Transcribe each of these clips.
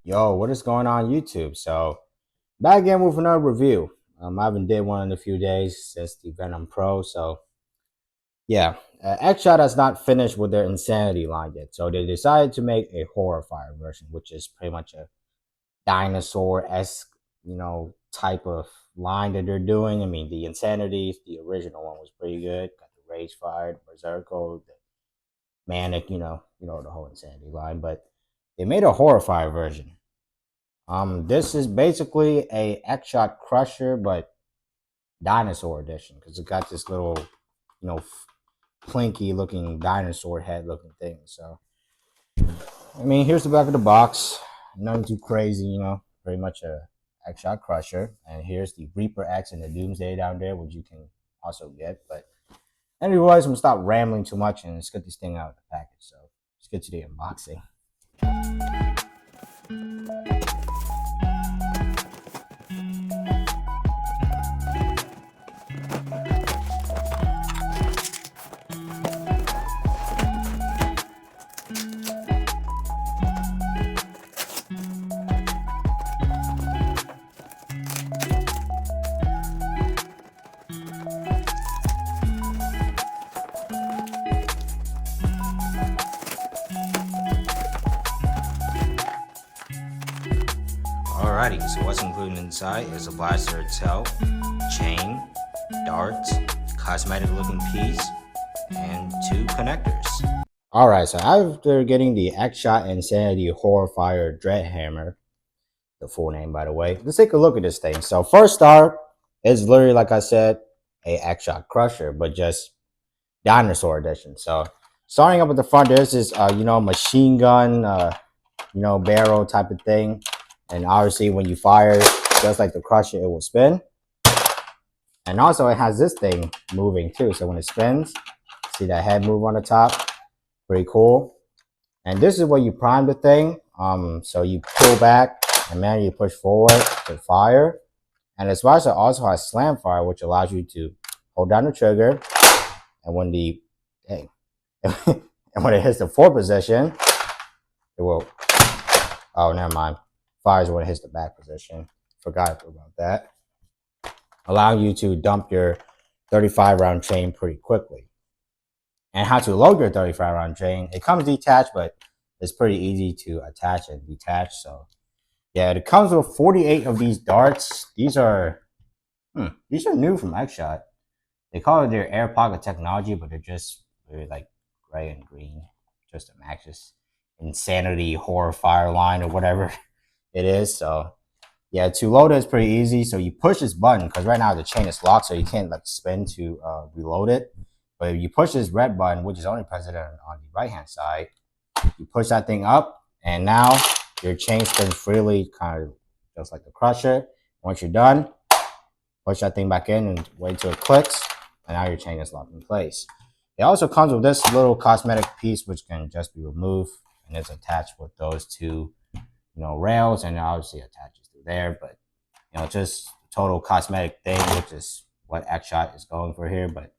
Yo, what is going on YouTube? So back again with another review. I haven't did one in a few days since the Venom Pro. So yeah, Xshot has not finished with their Insanity line yet. So they decided to make a horrorfire version, which is pretty much a dinosaur-esque, type of line that they're doing. I mean, the Insanity, the original one was pretty good. Got the Rage Fire, Berserko, the Manic, the whole Insanity line. But they made a horrorfire version. This is basically a Xshot Crusher, but dinosaur edition because it got this little, plinky looking dinosaur head looking thing. So, I mean, here's the back of the box. Nothing too crazy, Pretty much a Xshot Crusher. And here's the Reaper X and the Doomsday down there, which you can also get. But anyways, I'm gonna stop rambling too much and let's get this thing out of the package. So let's get to the unboxing. Alrighty, so what's included inside is a blaster itself, chain, darts, cosmetic looking piece, and two connectors. Alright, so after getting the Xshot Insanity Horrorfire Dread Hammer, the full name by the way, let's take a look at this thing. So first off, it's literally like I said, a Xshot Crusher, but just dinosaur edition. So starting up at the front, there's this machine gun barrel type of thing. And obviously when you fire, just like the Crusher, it will spin. And also it has this thing moving too. So when it spins, see that head move on the top? Pretty cool. And this is where you prime the thing. So you pull back and manually you push forward to fire. And this blaster also has slam fire, which allows you to hold down the trigger. And when and when it hits the forward position, it will, oh, never mind. Fires when it hits the back position. Forgot about that. Allowing you to dump your 35 round chain pretty quickly. And how to load your 35 round chain. It comes detached, but it's pretty easy to attach and detach. So yeah, it comes with 48 of these darts. These are new from Xshot. They call it their air pocket technology, but they're just really like gray and green. Just a Maxis Insanity Horrorfire line or whatever it is. So yeah, to load it is pretty easy. So you push this button because right now the chain is locked, so you can't like spin to reload it. But if you push this red button, which is only present on the right hand side, you push that thing up, and now your chain spins freely, kind of just like the Crusher. Once you're done, push that thing back in and wait till it clicks, and now your chain is locked in place. It also comes with this little cosmetic piece, which can just be removed, and it's attached with those two rails, and it obviously attaches to there. But just total cosmetic thing, which is what Xshot is going for here. But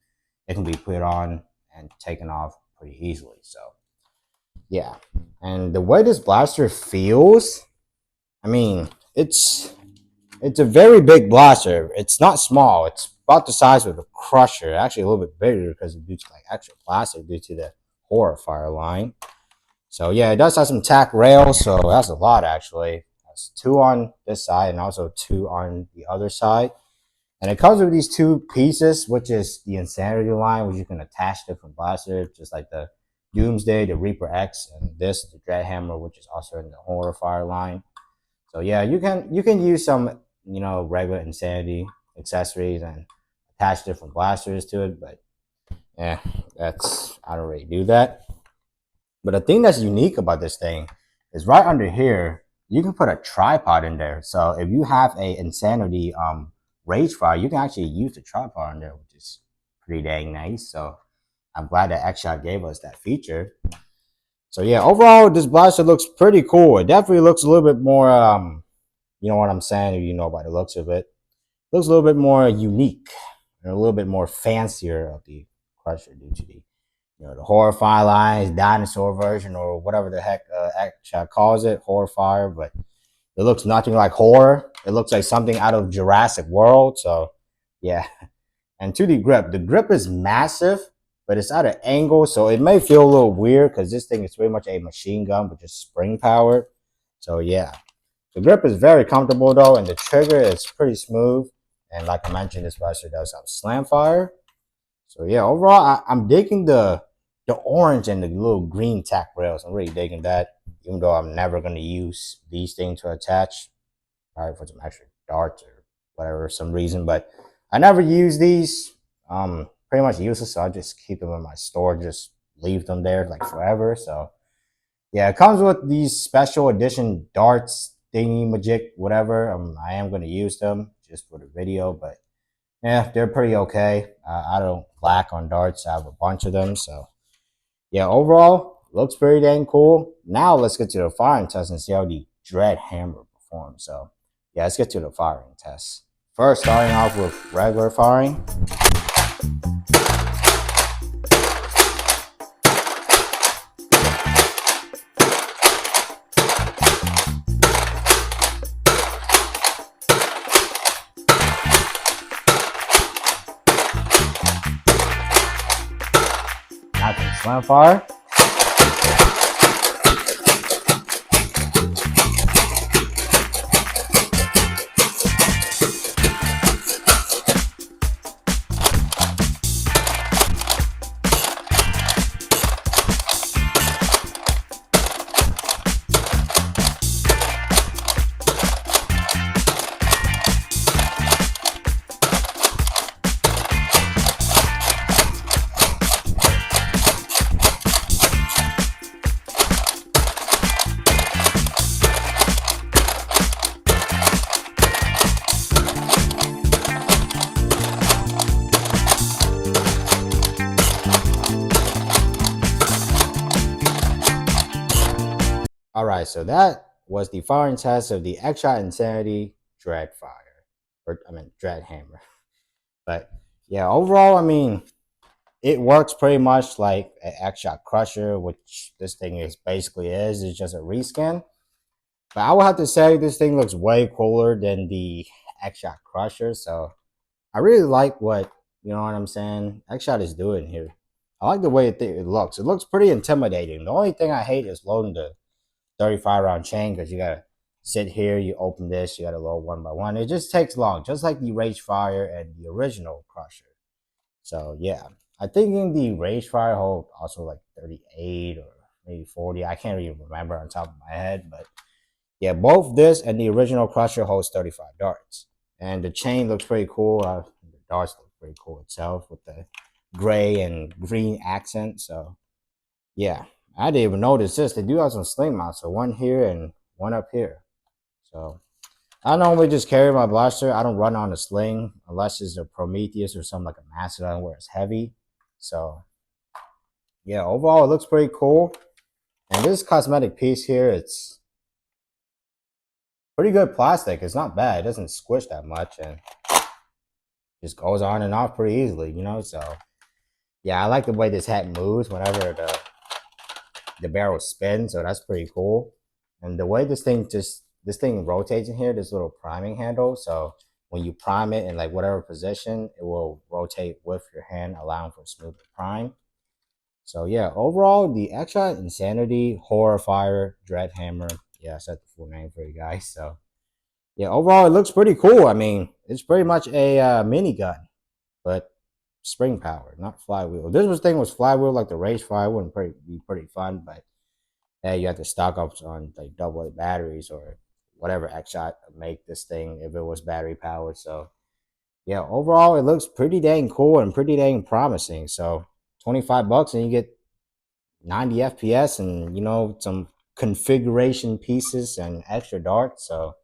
it can be put on and taken off pretty easily. So yeah, and the way this blaster feels, I mean, it's a very big blaster. It's not small. It's about the size of the Crusher. Actually, a little bit bigger because due to like extra plastic due to the Horrorfire line. So yeah, it does have some tack rails, so that's a lot actually. That's two on this side and also two on the other side. And it comes with these two pieces, which is the Insanity line, which you can attach different blasters, just like the Doomsday, the Reaper X, and this, the Dread Hammer, which is also in the Horrorfire line. So yeah, you can use some, regular Insanity accessories and attach different blasters to it, but yeah, I don't really do that. But the thing that's unique about this thing is right under here, you can put a tripod in there. So if you have a Insanity Rage Fire, you can actually use the tripod in there, which is pretty dang nice. So I'm glad that Xshot gave us that feature. So yeah, overall, this blaster looks pretty cool. It definitely looks a little bit more, you know what I'm saying, if you know by the looks of it. Looks a little bit more unique and a little bit more fancier of the Crusher due to the the Horrorfire line, dinosaur version, or whatever the heck Xshot calls it, Horrorfire. But It looks nothing like horror. It looks like something out of Jurassic World. So yeah. And to the grip is massive, but it's at an angle, so it may feel a little weird because this thing is pretty much a machine gun, but just spring powered. So yeah, the grip is very comfortable though, and the trigger is pretty smooth. And like I mentioned, this blaster does have slam fire. So yeah, overall, I'm digging the orange and the little green tack rails. I'm really digging that, even though I'm never gonna use these things to attach, probably for some extra darts or whatever for some reason. But I never use these. Pretty much useless, so I just keep them in my store, just leave them there like forever. So yeah, it comes with these special edition darts thingy majig, whatever. I am gonna use them just for the video, but yeah, they're pretty okay. I don't lack on darts. I have a bunch of them, so yeah. Overall, looks pretty dang cool. Now let's get to the firing test and see how the Dread Hammer performs. So yeah, let's get to the firing test. First, starting off with regular firing. Now can slam fire. All right, so that was the firing test of the Xshot Insanity Dread Fire, or I mean Dread Hammer. But yeah, overall, I mean, it works pretty much like an Xshot Crusher, which this thing is basically is. It's just a reskin. But I would have to say this thing looks way cooler than the Xshot Crusher. So I really like what, you know what I'm saying, Xshot is doing here. I like the way it looks. It looks pretty intimidating. The only thing I hate is loading the 35 round chain because you gotta sit here, you open this, you gotta load one by one. It just takes long, just like the Rage Fire and the original Crusher. So yeah, I think in the Rage Fire hold also like 38 or maybe 40. I can't even remember on top of my head, but yeah, both this and the original Crusher holds 35 darts. And the chain looks pretty cool. The darts look pretty cool itself with the gray and green accent. So yeah, I didn't even notice this. They do have some sling mounts, so one here and one up here. So I normally just carry my blaster. I don't run on a sling unless it's a Prometheus or something like a Mastodon where it's heavy. So yeah, overall it looks pretty cool. And this cosmetic piece here, it's pretty good plastic. It's not bad. It doesn't squish that much and just goes on and off pretty easily, you know. So yeah, I like the way this hat moves whenever the barrel spins, so that's pretty cool. And the way this thing rotates in here, this little priming handle, so when you prime it in like whatever position, it will rotate with your hand, allowing for smoother prime. So yeah, overall, the Xshot Insanity Horrorfire Dread Hammer. Yeah, I said the full name for you guys. So yeah, overall, it looks pretty cool. I mean, it's pretty much a minigun, but spring powered, not flywheel. This thing was flywheel like the Rage Fire, wouldn't be pretty fun, but you have to stock up on like AA batteries or whatever Xshot make this thing if it was battery powered. So yeah, overall it looks pretty dang cool and pretty dang promising. So 25 bucks and you get 90 FPS and you know some configuration pieces and extra darts. So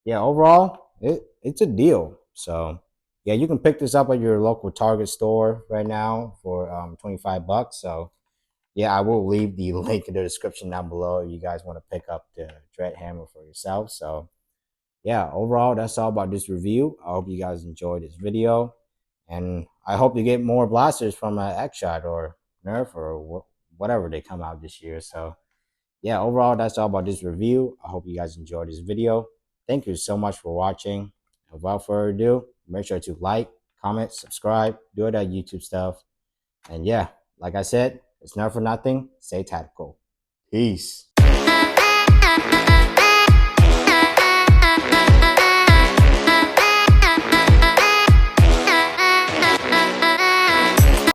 yeah, overall it's a deal. So yeah, you can pick this up at your local Target store right now for 25 bucks. So yeah, I will leave the link in the description down below if you guys want to pick up the Dread Hammer for yourself. So yeah, overall, that's all about this review. I hope you guys enjoyed this video. And I hope you get more blasters from Xshot or Nerf or whatever they come out this year. So yeah, overall, that's all about this review. I hope you guys enjoyed this video. Thank you so much for watching. And without further ado, make sure to like, comment, subscribe, do all that YouTube stuff. And yeah, like I said, it's never for nothing. Stay tactical. Peace.